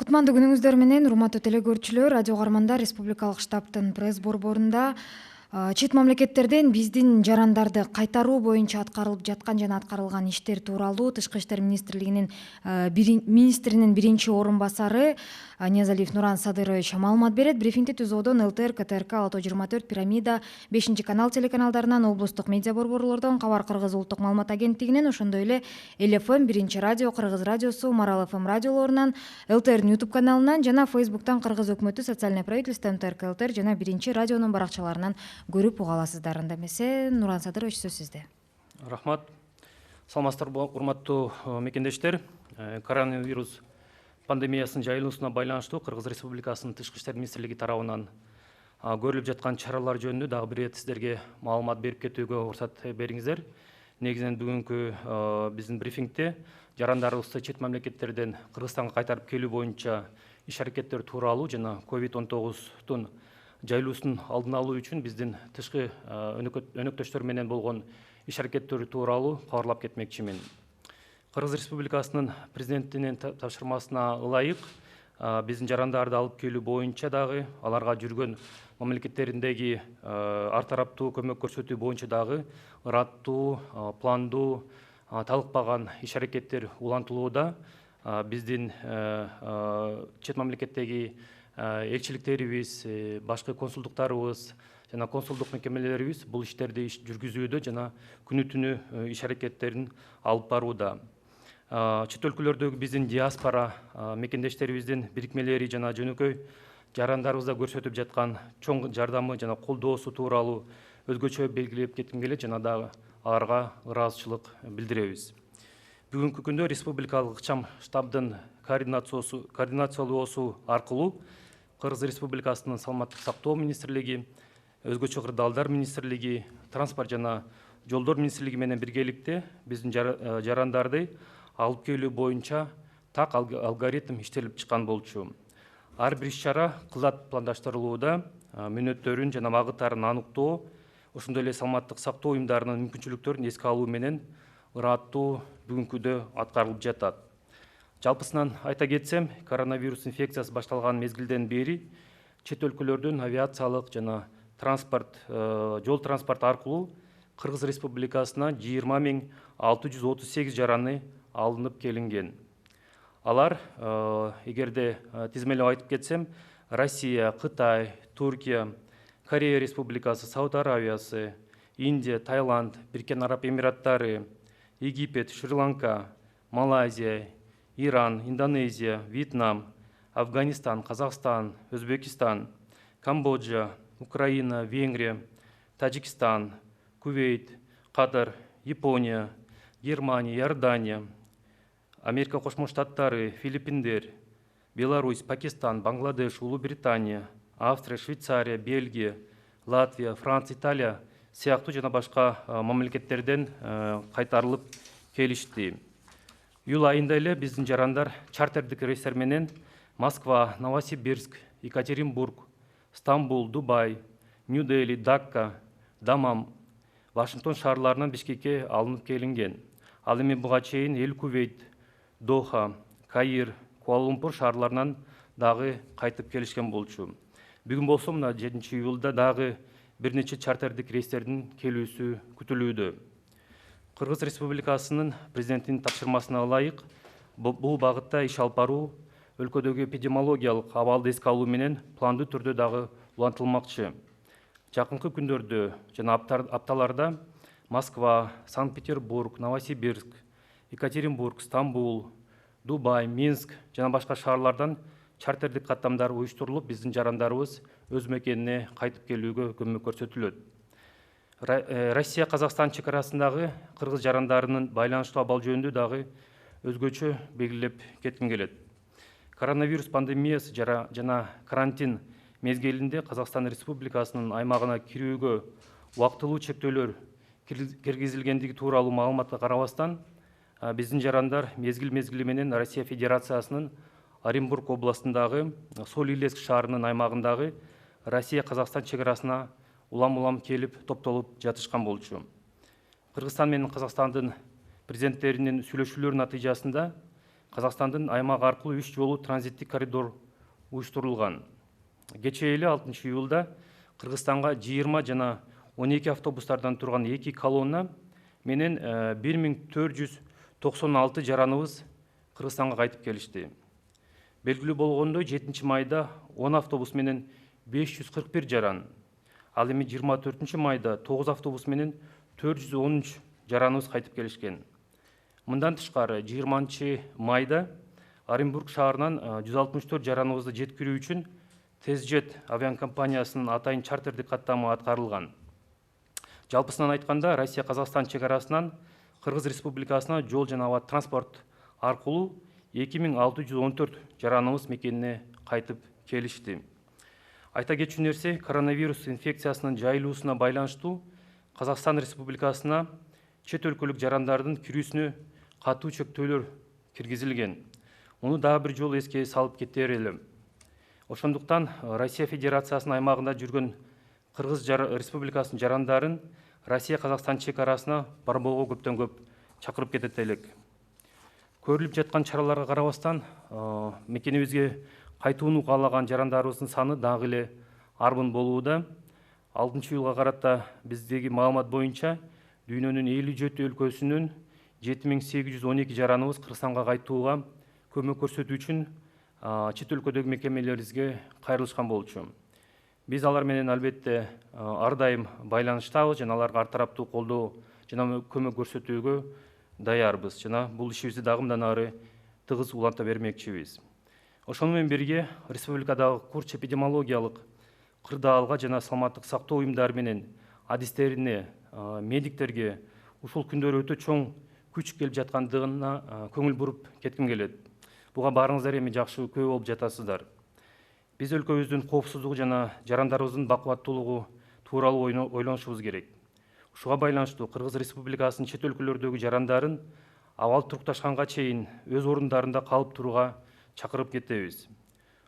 Кутмандуу күнүңүздөр менен, урматтуу телекөрүүчүлөр, радио каармандар, Республикалык штабтын пресс борборунда чет мамлекеттерден биздин жарандарды кайтаруу боюнча аткарылып жаткан жана аткарылган иштер тууралуу Тышкы иштер министрлигинин министринин биринчи орун басары Ниязалиев Нуран Садырович маалымат берет. Брифингди түзүүдөн ЛТР, КТРК, Ало 24, Пирамида, 5 канал телеканалдарынан, облустук медиа борборлордон, Кабар Кыргыз улуттук маалымат агенттигинен, ошондой эле ЛФМ, Биринчи радио, Кыргыз радиосу, Марал ФМ радиолорунан, ЛТРдин YouTube каналынан жана Facebooктан Кыргыз өкмөтү, Социальное правительство, МТРК ЛТР жана Биринчи радионун баракчаларынан көрүп уга аласыздар. Анда эмесе, Нуран Садырович, сөз сизде. Рахмат. Саламатсыздарбы, урматтуу мекендештер. Коронавирус пандемиясынын жайылуусуна байланыштуу Кыргыз Республикасынын Тышкы иштер министрлиги тарабынан көрүлүп жаткан чаралар жөнүндө дагы бир сиздерге маалымат берип кетүүгө уруксат бериңиздер. Негизинен бүгүнкү биздин брифингде жарандарыбызды чет мамлекеттерден Кыргызстанга кайтарып келүү боюнча иш аракеттер тууралуу жана COVID-19 жайылуусунун алдын алуу үчүн биздин тышкы өнөктөштөр менен болгон иш аракеттер тууралуу кабарлап кетмекчимин. Кыргыз Республикасынын президентинин тапшырмасына ылайык биздин жарандарды алып келүү боюнча дагы аларга жүргөн мамлекеттериндеги ар тараптуу көмөк көрсөтүү боюнча дагы ыраттуу, пландуу, талыкпаган иш аракеттер улантылууда. Биздин чет мамлекеттеги элчиликтерибиз, башкы консулдуктарыбыз жана консулдук мекемелерибиз бул иштерди жүргүзүүдө жана күнү түнү иш аракеттерин алып барууда. Чет өлкөлөрдөгү биздин диаспора мекендештерибиздин бирикмелери жана жөнөкөй жарандарыбызга көрсөтүп жаткан чоң жардамы жана колдоосу тууралуу өзгөчө белгилеп кетким келет жана дагы аларга ыраазычылык билдиребиз. Бүгүнкү күндө республикалык ыкчам штабдын координациялоосу аркылуу Кыргыз Республикасынын саламаттык сактоо министрлиги, өзгөчө кырдаалдар министрлиги, транспорт жана жолдор министрлиги менен биргеликте биздин жарандарды алып келүү боюнча так алгоритм иштелип чыккан болчу. Ар бир иш-чара кызат пландаштырылууда, мөөнөттөрүн жана багыттарын аныктоо, ошондой эле саламаттык сактоо уюмдарынын мүмкүнчүлүктөрүн эске алуу менен ыраттуу бүгүнкүдө аткарылып жатат. Жалпысынан айта кетсем, коронавирус инфекциясы башталган мезгилден бери чет өлкөлөрдөн авиациялык жана жол транспорт аркылуу Кыргыз Республикасына 20 638 жараны алынып келинген. Алар, эгерде тизмелеп айтып кетсем, Россия, Кытай, Туркия, Корея Республикасы, Сауд Аравиясы, Индия, Таиланд, Бириккен Араб Эмираттары, Египет, Шри-Ланка, Малайзия, Иран, Индонезия, Вьетнам, Афганистан, Казахстан, Өзбекистан, Камбоджа, Украина, Венгрия, Таджикистан, Кувейт, Катар, Япония, Германия, Иордания, Америка Кошмо Штаттары, Филиппиндер, Беларусь, Пакистан, Бангладеш, Улуу-Британия, Австрия, Швейцария, Бельгия, Латвия, Франция, Италия сыяктуу жана башка мамлекеттерден кайтарылып келишти. Июль айында эле биздин жарандар чартердик рейстер менен Москва, Новосибирск, Екатеринбург, Стамбул, Дубай, Нью-Дели, Дакка, Дамам, Вашингтон шаарларынан Бишкекке алынып келинген. Ал эми буга чейин Эль-Кувейт, Доха, Каир, Куала-Лумпур шаарларынан дагы кайтып келишкен болчу. Бүгүн болсо мына 7-июлда дагы бир нече чартердик рейстердин келүүсү күтүлүүдө. Кыргыз Республикасынын президентинин тапшырмасына ылайык бул багытта иш алып баруу өлкөдөгү эпидемиологиялык абалды эске алуу менен пландуу түрдө дагы улантылмакчы. Жакынкы күндөрдө жана апталарда Москва, Санкт-Петербург, Новосибирск, Екатеринбург, Стамбул, Дубай, Минск жана башка шаарлардан чартердик каттамдар уюштурулуп, биздин жарандарыбыз өз мекенине кайтып келүүгө көмөк көрсөтүлөт. Россия Казакстан чекарасындагы кыргыз жарандарынын байланыштуу абал жөнүндө дагы өзгөчө белгилеп кетким келет. Коронавирус пандемиясы жана карантин мезгилинде Казакстан Республикасынын аймагына кирүүгө убактылуу чектөөлөр киргизилгендиги тууралуу маалыматка карабастан, биздин жарандар мезгил менен Россия Федерациясынын Оренбург областындагы Соль-Илецк шаарынын аймагындагы Россия Казакстан чекарасына улам келип топтолуп жатышкан болчу. Кыргызстан менен Казакстандын президенттеринин сүйлөшүүлөр натыйжасында Қазақстандын аймак аркылуу 3 жолу транзиттик коридор уюштурулган. Кечээ эле 6 июлда Кыргызстанга 20 жана 12 автобустардан турган 2 колонна менен 1496 жараныбыз Кыргызстанга кайтып келишти. Белгилүү болгондой 7 майда 10 автобус менен 541 жаран, ал эми 24 майда 9 автобус менен 413 жараныбыз кайтып келишкен. Мындан тышкары 20 майда Оренбург шаарынан 164 жараныбызды жеткирүү үчүн Тезжет авиакомпаниясынын атайын чартердик каттамы аткарылган. Жалпысынан айтканда, Россия-Казакстан чек арасынан Кыргыз Республикасына жол жана аба транспорт аркылуу 2614 жараныбыз мекенине кайтып келишти. Айта кетчү нерсе, коронавирус инфекциясынын жайылуусуна байланыштуу Казакстан Республикасына чет өлкөлүк жарандардын кирүүсүнө катуу чектөөлөр киргизилген. Муну дагы бир жолу эске салып кетер элем. Ошондуктан Россия Федерациясынын аймагында жүргөн Кыргыз Республикасынын жарандарын Россия-Казакстан чек арасына барбоого көптөн көп чакырып кетет элек. Көрүлүп жаткан чараларга карабастан, мекенибизге кайтууну каалаган жарандарыбыздын саны дагы эле арбын болууда. 6-июлга карата биздеги маалымат боюнча дүйнөнүн 57 өлкөсүнүн 7812 жараныбыз Кыргызстанга кайтууга көмөк көрсөтүү үчүн чет өлкөдөгү мекемелерибизге кайрылышкан болчу. Биз алар менен албетте ар дайым байланыштабыз жана аларга ар тараптуу колдоо жана көмөк көрсөтүүгө даярбыз жана бул ишибизди дагы мындан ары тыгыз уланта бермекчибиз. Ошону менен бирге республикадагы курч эпидемиологиялык кырдаалга жана саламаттык сактоо уюмдары менен адистерине, медиктерге ушул күндөрү өтө чоң күч келип жаткандыгына көңүл буруп кетким келет. Буга баарыңыздар эми жакшы күбө болуп жатасыздар. Биз өлкөбүздүн коопсуздугу жана жарандарыбыздын бакубаттуулугу тууралуу ойлонушубуз керек. Ушуга байланыштуу Кыргыз Республикасынын чет өлкөлөрдөгү жарандарын абал турукташканга чейин өз орундарында калып турууга чакырып кетебиз.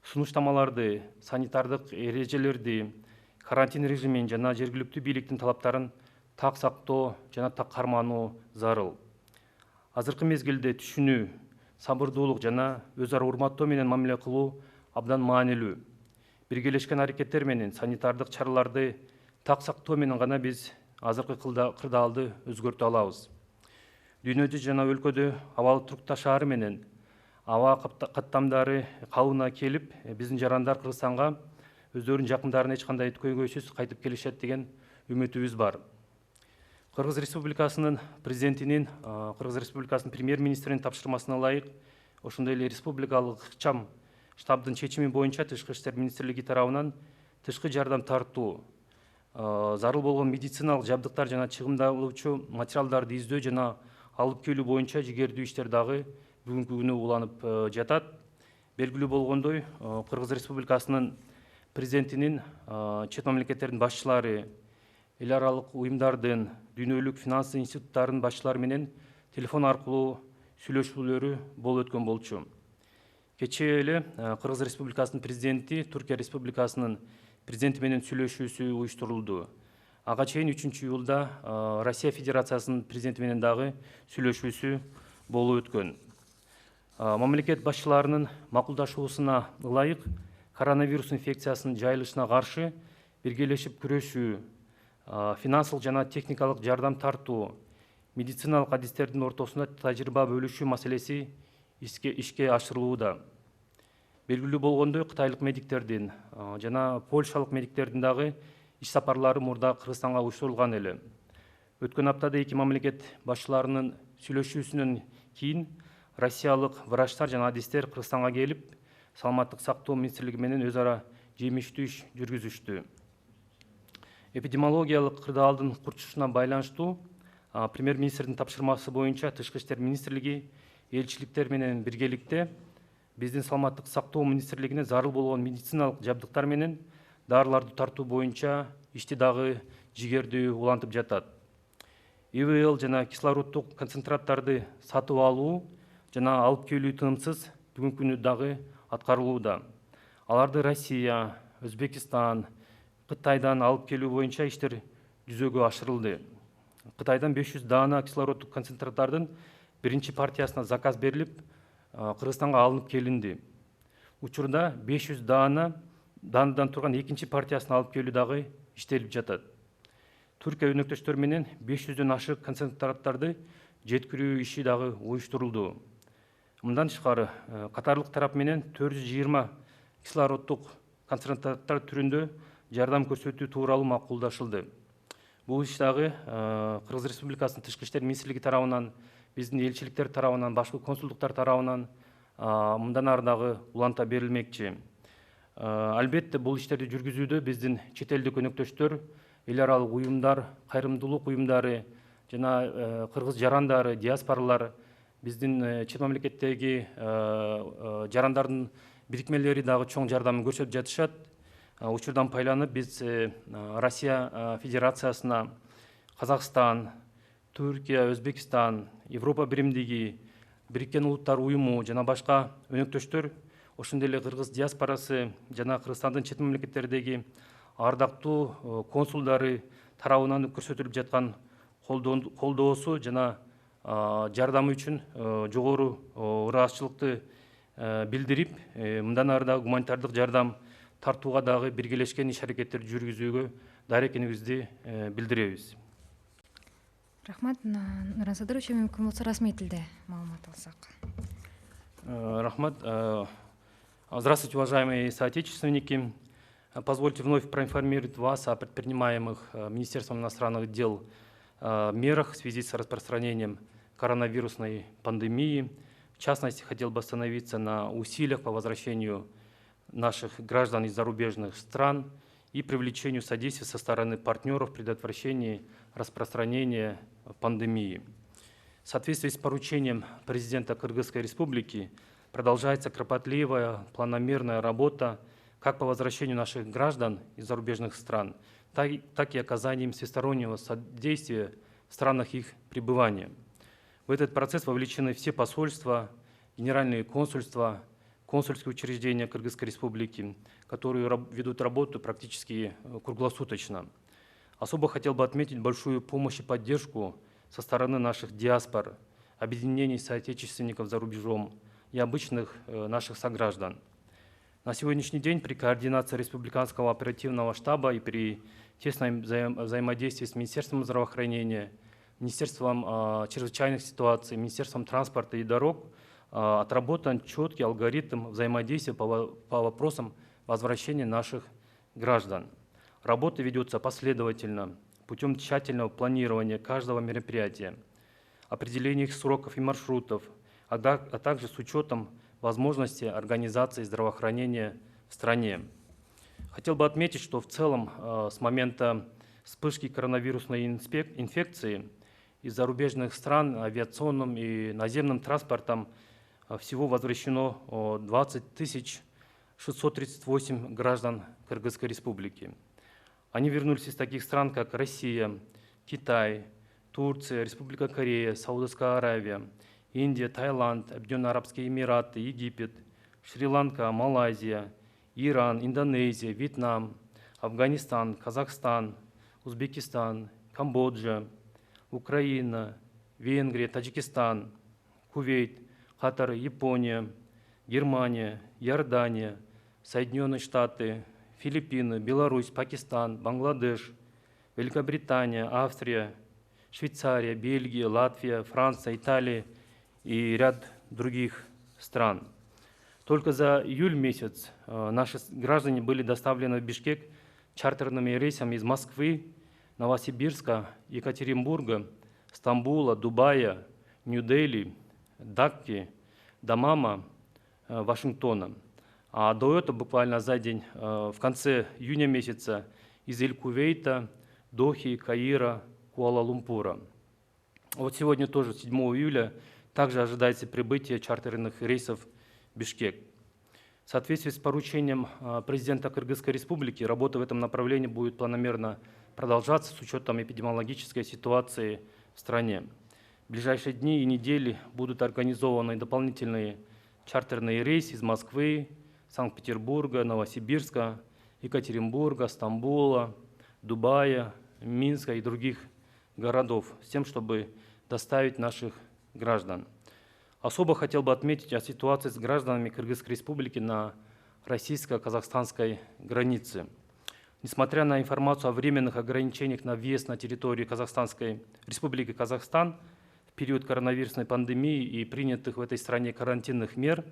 Сунуштамаларды, санитардык эрежелерди, карантин режимин жана жергиликтүү бийликтин талаптарын так сактоо жана так кармануу зарыл. Азыркы мезгилде түшүнүү, сабырдуулук жана өз ара урматтоо менен мамиле кылуу абдан маанилүү. Биргелешкен аракеттер менен санитардык чараларды так сактоо менен гана биз азыркы кырдаалды өзгөртө алабыз. Дүйнөдө жана өлкөдө абал турукташаары менен аба каттамдары калыбына келип, биздин жарандар Кыргызстанга өздөрүнүн жакындарын эч кандай көйгөйсүз кайтып келишет деген үмүтүбүз бар. Кыргыз Республикасынын президентинин, Кыргыз Республикасынын премьер-министринин тапшырмасына ылайык, ошондой эле республикалык ыкчам штабдын чечими боюнча Тышкы иштер министрлиги тарабынан тышкы жардам тартуу, зарыл болгон медициналык жабдыктар жана чыгымдалуучу материалдарды издөө жана алып келүү боюнча жигердүү иштер дагы бүгүнкү күнү уланып жатат. Белгилүү болгондой, Кыргыз Республикасынын президентинин чет мамлекеттердин башчылары, эл аралык уюмдардын, дүйнөлүк финанс институттарынын башчылары менен телефон аркылуу сүйлөшүүлөрү болуп өткөн болчу. Кечээ эле Кыргыз Республикасынын президенти Түркия Республикасынын президенти менен сүйлөшүүсү уюштурулду. Ага чейин 3 июлда Россия Федерациясынын президенти менен дагы сүйлөшүүсү болуп өткөн. Мамлекет башчыларынын макулдашуусуна ылайык коронавирус инфекциясынын жайылышына каршы биргелешип күрөшүү, финансылык жана техникалык жардам тартуу, медициналык адистердин ортосунда тажрыйба бөлүшүү маселеси ишке ашырылууда. Белгилүү болгондой, кытайлык медиктердин жана польшалык медиктердин дагы иш сапарлары мурда Кыргызстанга уюштурулган эле. Өткөн аптада эки мамлекет башчыларынын сүйлөшүүсүнөн кийин россиялык врачтар жана адистер Кыргызстанга келип, саламаттык сактоо министрлиги менен өз ара жемиштүү иш жүргүзүштү. Эпидемиологиялык кырдаалдын курчушуна байланыштуу премьер-министрдин тапшырмасы боюнча Тышкы иштер министрлиги элчиликтер менен биргеликте биздин саламаттык сактоо министрлигине зарыл болгон медициналык жабдыктар менен дарыларды тартуу боюнча ишти дагы жигердүү улантып жатат. ИВЛ жана кислороддук концентраттарды сатып алуу жана алып келүү тыымсыз бүгүнкү күнү дагы аткарылууда. Аларды Россия, Өзбекстан, Кытайдан алып келүү боюнча иштер жүзөгө ашырылды. Кытайдан 500 даана кислороддук концентраттардын биринчи партиясына заказ берилип, Кыргызстанга алынып келинди. Учурда 500 даанадан турган экинчи партиясын алып келүү дагы иштелип жатат. Түркия өнөктөштөр менен 500дөн ашык концентраттарды жеткирүү иши дагы уюштурулду. Мындан тышкары катарлык тарап менен 420 кислороддук концентраттар түрүндө жардам көрсөтүү тууралуу макулдашылды. Бул иш дагы Кыргыз Республикасынын Тышкы иштер министрлиги тарабынан, биздин элчиликтер тарабынан, башка консулдуктар тарабынан мындан ары дагы уланта берилмекчи. Албетте бул иштерди жүргүзүүдө биздин чет элдик өнөктөштөр, эл аралык уюмдар, кайрымдуулук уюмдары жана кыргыз жарандары, диаспоралар, биздин чет мамлекеттеги жарандардын бирикмелери дагы чоң жардамын көрсөтүп жатышат. Учурдан пайланып биз Россия Федерациясына, Казакстан, Түркия, Өзбекстан, Европа биримдиги, Бириккен Улуттар уюму жана башка өнөктөштөр, ошондой эле кыргыз диаспорасы жана Кыргызстандын чет мамлекеттердеги ардактуу консулдары тарабынан көрсөтүлүп жаткан колдоосу жана жардамы үчүн жогору ыраазычылыкты билдирип, мындан ары дагы гуманитардык жардам тартууга дагы биргелешкен иш аракеттерди жүргүзүүгө даяр экенибизди билдиребиз. Рахмат. Нуран Садырович, мүмкүн болсо расмий тилде маалымат алсак. Рахмат. Здравствуйте, уважаемые соотечественники. Позвольте вновь проинформировать вас о предпринимаемых Министерством иностранных дел мерах в связи с распространением коронавирусной пандемии. В частности, хотел бы остановиться на усилиях по возвращению наших граждан из зарубежных стран и привлечению содействия со стороны партнеров в предотвращении распространения пандемии. В соответствии с поручением президента Кыргызской Республики продолжается кропотливая, планомерная работа как по возвращению наших граждан из зарубежных стран, так и оказанием всестороннего содействия в странах их пребывания. В этот процесс вовлечены все посольства, генеральные консульства, консульские учреждения Кыргызской Республики, которые ведут работу практически круглосуточно. Особо хотел бы отметить большую помощь и поддержку со стороны наших диаспор, объединений соотечественников за рубежом и обычных наших сограждан. На сегодняшний день при координации Республиканского оперативного штаба и при тесном взаимодействии с Министерством здравоохранения, Министерством чрезвычайных ситуаций, Министерством транспорта и дорог отработан четкий алгоритм взаимодействия по вопросам возвращения наших граждан. Работа ведется последовательно, путем тщательного планирования каждого мероприятия, определения их сроков и маршрутов, а также с учетом возможности организации здравоохранения в стране. Хотел бы отметить, что в целом с момента вспышки коронавирусной инфекции из зарубежных стран авиационным и наземным транспортом всего возвращено 20 638 граждан Кыргызской Республики. Они вернулись из таких стран, как Россия, Китай, Турция, Республика Корея, Саудовская Аравия, Индия, Таиланд, Объединенные Арабские Эмираты, Египет, Шри-Ланка, Малайзия, Иран, Индонезия, Вьетнам, Афганистан, Казахстан, Узбекистан, Камбоджа, Украина, Венгрия, Таджикистан, Кувейт, Катар, Япония, Германия, Иордания, Соединенные Штаты, Филиппины, Беларусь, Пакистан, Бангладеш, Великобритания, Австрия, Швейцария, Бельгия, Латвия, Франция, Италия и ряд других стран. Только за июль месяц наши граждане были доставлены в Бишкек чартерными рейсами из Москвы, Новосибирска, Екатеринбурга, Стамбула, Дубая, Нью-Дели, Дакки, Дамама, Вашингтона. А до этого буквально за день, в конце июня месяца, из Эль-Кувейта, Дохи, Каира, Куала-Лумпура. Вот сегодня тоже, 7 июля, также ожидается прибытие чартерных рейсов в Бишкек. В соответствии с поручением президента Кыргызской Республики, работа в этом направлении будет планомерно продолжаться с учетом эпидемиологической ситуации в стране. В ближайшие дни и недели будут организованы дополнительные чартерные рейсы из Москвы, Санкт-Петербурга, Новосибирска, Екатеринбурга, Стамбула, Дубая, Минска и других городов, с тем, чтобы доставить наших граждан. Особо хотел бы отметить о ситуации с гражданами Кыргызской Республики на российско-казахстанской границе. Несмотря на информацию о временных ограничениях на въезд на территорию Казахстанской Республики Казахстан в период коронавирусной пандемии и принятых в этой стране карантинных мер,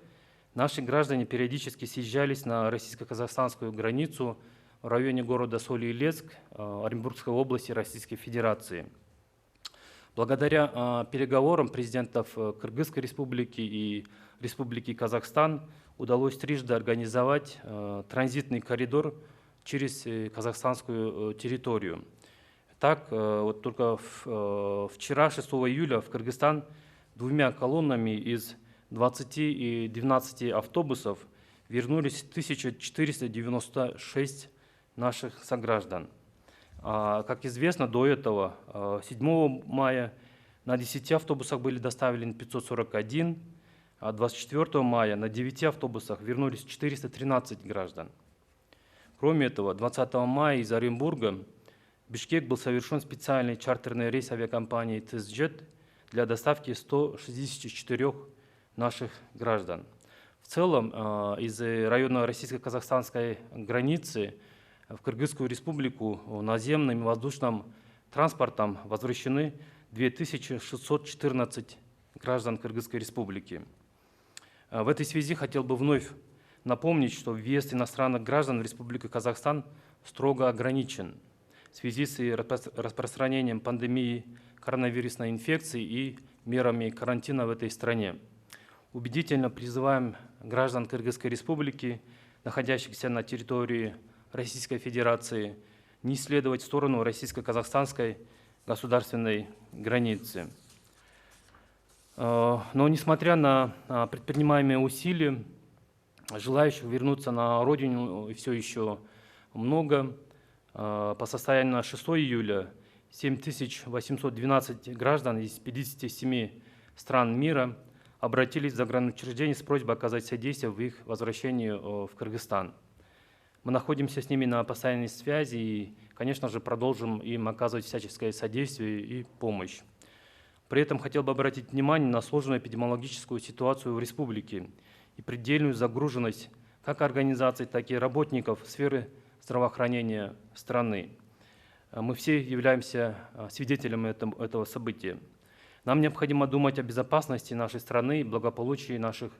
наши граждане периодически съезжались на российско-казахстанскую границу в районе города Соли-Илецк Оренбургской области Российской Федерации. Благодаря переговорам президентов Кыргызской Республики и Республики Казахстан удалось трижды организовать транзитный коридор через казахстанскую территорию. Так, вот только вчера, 6 июля, в Кыргызстан двумя колоннами из 20 и 12 автобусов вернулись 1496 наших сограждан. Как известно, до этого 7 мая на 10 автобусах были доставлены 541, а 24 мая на 9 автобусах вернулись 413 граждан. Кроме этого, 20 мая из Оренбурга в Бишкек был совершен специальный чартерный рейс авиакомпании «Тезджет» для доставки 164 наших граждан. В целом, из района российско-казахстанской границы в Кыргызскую республику наземным и воздушным транспортом возвращены 2614 граждан Кыргызской республики. В этой связи хотел бы вновь напомнить, что въезд иностранных граждан в Республику Казахстан строго ограничен в связи с распространением пандемии коронавирусной инфекции и мерами карантина в этой стране. Убедительно призываем граждан Кыргызской республики, находящихся на территории Российской Федерации, не следовать в сторону российско-казахстанской государственной границы. Но несмотря на предпринимаемые усилия, желающих вернуться на родину все еще много. По состоянию на 6 июля 7812 граждан из 57 стран мира обратились в загранучреждение с просьбой оказать содействие в их возвращении в Кыргызстан. Мы находимся с ними на постоянной связи и, конечно же, продолжим им оказывать всяческое содействие и помощь. При этом хотел бы обратить внимание на сложную эпидемиологическую ситуацию в республике и предельную загруженность как организаций, так и работников сферы здравоохранения страны. Мы все являемся свидетелями этого события. Нам необходимо думать о безопасности нашей страны и благополучии наших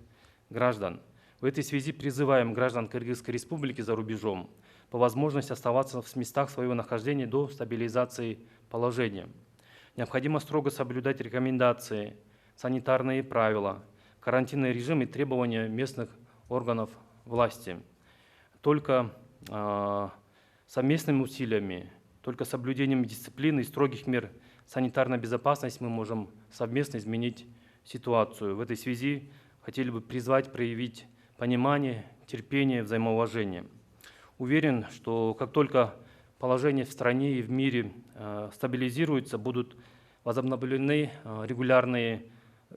граждан. В этой связи призываем граждан Кыргызской республики за рубежом по возможности оставаться в местах своего нахождения до стабилизации положения. Необходимо строго соблюдать рекомендации, санитарные правила, карантинный режим и требования местных органов власти. Только совместными усилиями, только соблюдением дисциплины и строгих мер санитарной безопасности мы можем совместно изменить ситуацию. В этой связи хотели бы призвать проявить понимание, терпение, взаимоуважение. Уверен, что как только положение в стране и в мире стабилизируется, будут возобновлены регулярные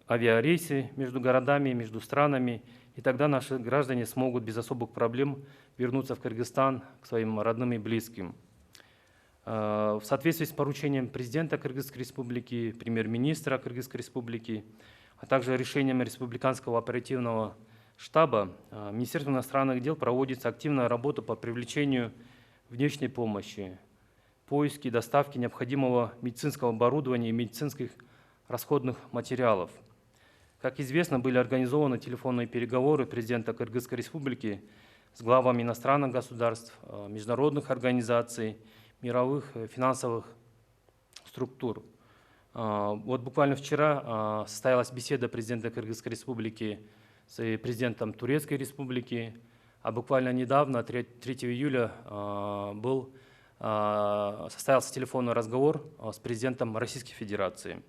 авиарейсы между городами, между странами, и тогда наши граждане смогут без особых проблем вернуться в Кыргызстан к своим родным и близким. В соответствии с поручением президента Кыргызской республики, премьер-министра Кыргызской республики, а также решением Республиканского оперативного штаба, Министерством иностранных дел проводится активная работа по привлечению внешней помощи, поиске и доставке необходимого медицинского оборудования и медицинских расходных материалов. Как известно, были организованы телефонные переговоры президента Кыргызской республики с главами иностранных государств, международных организаций, мировых финансовых структур. Вот буквально вчера состоялась беседа президента Кыргызской республики с президентом Турецкой республики, а буквально недавно, 3 июля, состоялся телефонный разговор с президентом Российской Федерации.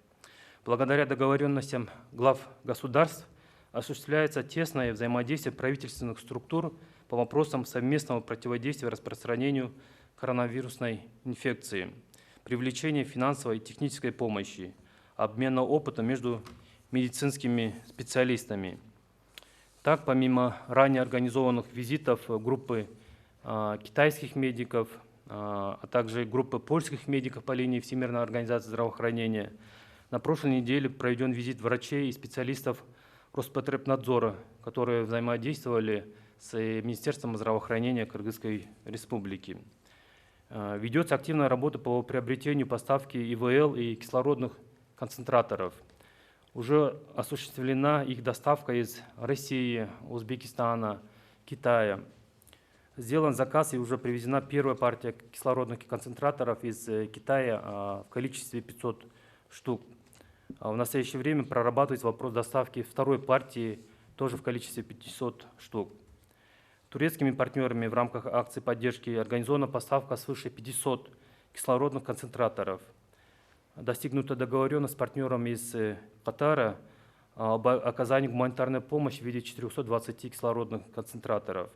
Благодаря договоренностям глав государств осуществляется тесное взаимодействие правительственных структур по вопросам совместного противодействия распространению коронавирусной инфекции, привлечения финансовой и технической помощи, обмена опытом между медицинскими специалистами. Так, помимо ранее организованных визитов группы китайских медиков, а также группы польских медиков по линии Всемирной организации здравоохранения, на прошлой неделе проведен визит врачей и специалистов Роспотребнадзора, которые взаимодействовали с Министерством здравоохранения Кыргызской Республики. Ведется активная работа по приобретению поставки ИВЛ и кислородных концентраторов. Уже осуществлена их доставка из России, Узбекистана, Китая. Сделан заказ и уже привезена первая партия кислородных концентраторов из Китая в количестве 500 штук. В настоящее время прорабатывается вопрос доставки второй партии тоже в количестве 500 штук. Турецкими партнерами в рамках акции поддержки организована поставка свыше 500 кислородных концентраторов. Достигнута договоренность с партнерами из Катара об оказании гуманитарной помощи в виде 420 кислородных концентраторов.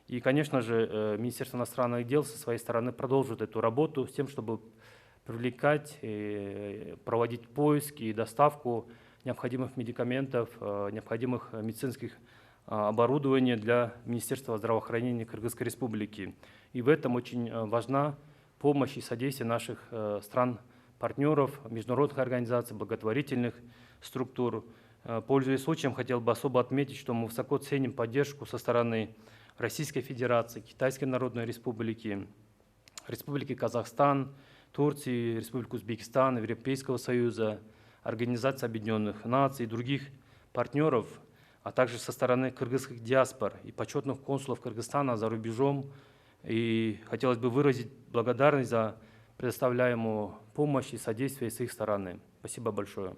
И, конечно же, Министерство иностранных дел со своей стороны продолжит эту работу с тем, чтобы привлекать, проводить поиск и доставку необходимых медикаментов, необходимых медицинских оборудования для Министерства здравоохранения Кыргызской Республики. И в этом очень важна помощь и содействие наших стран-партнеров, международных организаций, благотворительных структур. Пользуясь случаем, хотел бы особо отметить, что мы высоко ценим поддержку со стороны Российской Федерации, Китайской Народной Республики, Республики Казахстан, Турции, Республики Узбекистан, Европейского Союза, Организации Объединенных Наций и других партнеров, а также со стороны кыргызских диаспор и почетных консулов Кыргызстана за рубежом. И хотелось бы выразить благодарность за предоставляемую помощь и содействие с их стороны. Спасибо большое.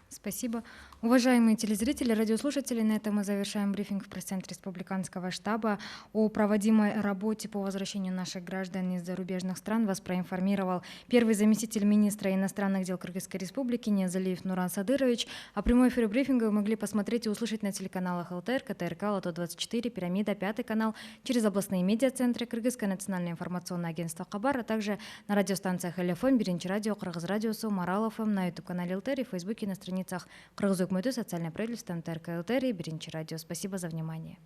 Спасибо. Уважаемые телезрители, радиослушатели, на этом мы завершаем брифинг в пресс-центре Республиканского штаба. О проводимой работе по возвращению наших граждан из зарубежных стран вас проинформировал первый заместитель министра иностранных дел Кыргызской Республики Ниязалиев Нуран Садырович. А прямой эфир брифинга вы могли посмотреть и услышать на телеканалах ЛТР, КТРК, Лото-24, Пирамида, Пятый канал, через областные медиацентры, Кыргызское национальное информационное агентство Хабар, а также на радиостанциях ЛФМ, Биринчи радио, Кыргыз радиосу, Марал ФМ, на YouTube-канале ЛТР и в Фейсбуке на страницах Кыргыз Өкмөтү, социальное правительство, МТРК ЛТР и Биринчи радио. Спасибо за внимание.